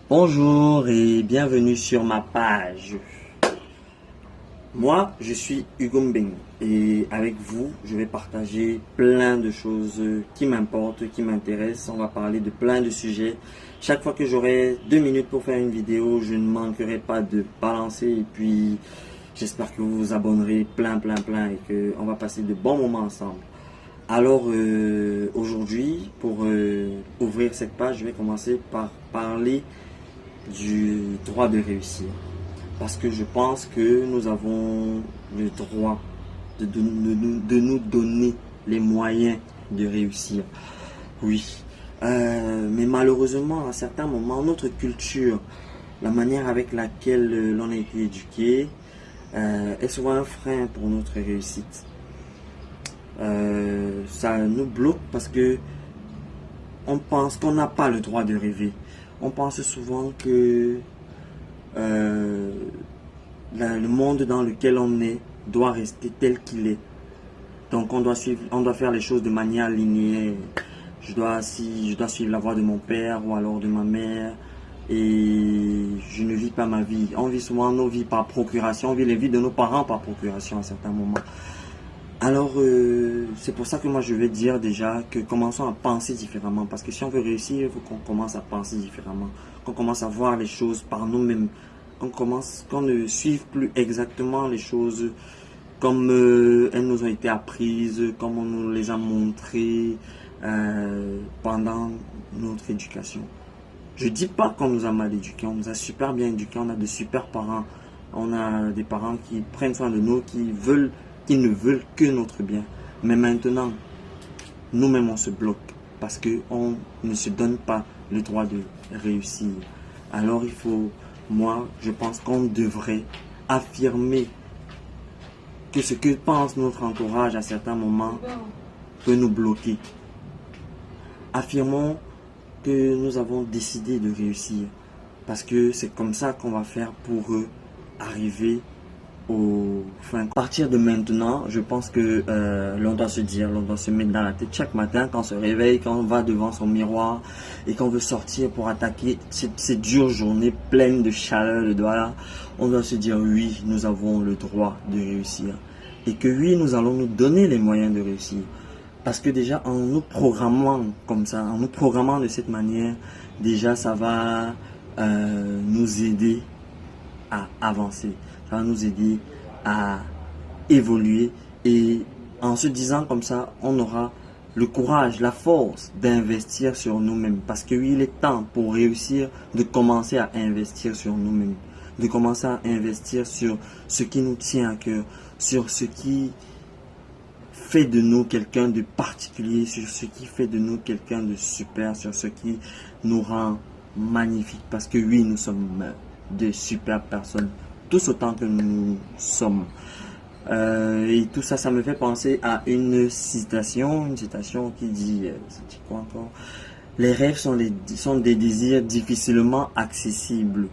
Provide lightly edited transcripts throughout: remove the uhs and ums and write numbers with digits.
Bonjour et bienvenue sur ma page. Moi, je suis Hugo Mbeng et avec vous, je vais partager plein de choses qui m'importent, qui m'intéressent. On va parler de plein de sujets. Chaque fois que j'aurai 2 minutes pour faire une vidéo, je ne manquerai pas de balancer et puis j'espère que vous vous abonnerez plein et qu'on va passer de bons moments ensemble. Alors aujourd'hui, pour ouvrir cette page, je vais commencer par parler du droit de réussir. Parce que je pense que nous avons le droit de nous donner les moyens de réussir. Oui. Mais malheureusement, à certains moments, notre culture, la manière avec laquelle l'on a été éduqué, est souvent un frein pour notre réussite. Ça nous bloque parce que on pense qu'on n'a pas le droit de rêver. On pense souvent que le monde dans lequel on est doit rester tel qu'il est. Donc on doit faire les choses de manière linéaire. Je dois suivre la voie de mon père ou alors de ma mère. Et je ne vis pas ma vie. On vit souvent nos vies par procuration. On vit les vies de nos parents par procuration à certains moments. Alors, c'est pour ça que moi je vais dire déjà que commençons à penser différemment. Parce que si on veut réussir, il faut qu'on commence à penser différemment. Qu'on commence à voir les choses par nous-mêmes. Qu'on ne suive plus exactement les choses comme elles nous ont été apprises, comme on nous les a montrées pendant notre éducation. Je dis pas qu'on nous a mal éduqués, on nous a super bien éduqués, on a de super parents. On a des parents qui prennent soin de nous, qui ne veulent que notre bien. Mais maintenant, nous-mêmes on se bloque parce qu'on ne se donne pas le droit de réussir. Alors moi je pense qu'on devrait affirmer que ce que pense notre entourage à certains moments peut nous bloquer. Affirmons que nous avons décidé de réussir parce que c'est comme ça qu'on va faire pour arriver au fin. À partir de maintenant, je pense que l'on doit se mettre dans la tête chaque matin quand on se réveille, quand on va devant son miroir et qu'on veut sortir pour attaquer cette dure journée pleine de chaleur, de doigts. On doit se dire oui, nous avons le droit de réussir et que oui, nous allons nous donner les moyens de réussir. Parce que déjà en nous programmant comme ça, en nous programmant de cette manière, déjà ça va nous aider à avancer. Ça va nous aider à évoluer et en se disant comme ça, on aura le courage, la force d'investir sur nous-mêmes. Parce que oui, il est temps pour réussir de commencer à investir sur nous-mêmes. De commencer à investir sur ce qui nous tient à cœur, sur ce qui fait de nous quelqu'un de particulier, sur ce qui fait de nous quelqu'un de super, sur ce qui nous rend magnifique. Parce que oui, nous sommes de super personnes, tous autant que nous sommes. Et tout ça, ça me fait penser à une citation qui dit, c'est quoi encore? Les rêves sont des désirs difficilement accessibles.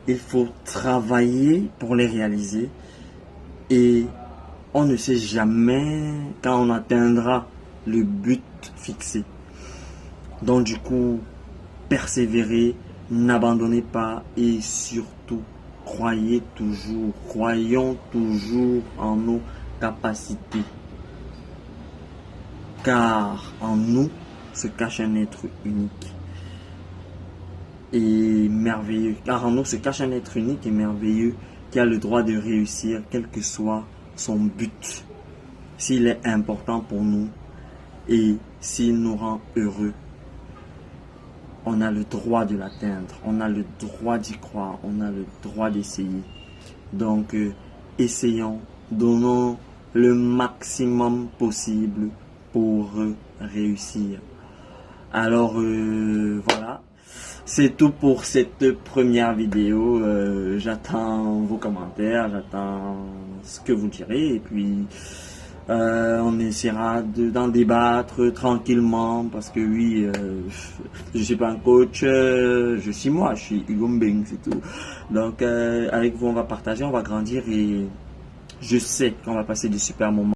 Il faut travailler pour les réaliser et on ne sait jamais quand on atteindra le but fixé. Donc du coup, persévérer, n'abandonnez pas et surtout, croyons toujours en nos capacités. Car en nous se cache un être unique et merveilleux. Car en nous se cache un être unique et merveilleux qui a le droit de réussir quel que soit son but. S'il est important pour nous et s'il nous rend heureux, on a le droit de l'atteindre, on a le droit d'y croire, on a le droit d'essayer. Donc, essayons, donnons le maximum possible pour réussir. Alors, voilà, c'est tout pour cette première vidéo. J'attends vos commentaires, j'attends ce que vous direz et puis on essaiera d'en débattre tranquillement parce que oui, je suis pas un coach, je suis Hugo Mbeng, c'est tout. Donc avec vous on va partager, on va grandir et je sais qu'on va passer de super moments.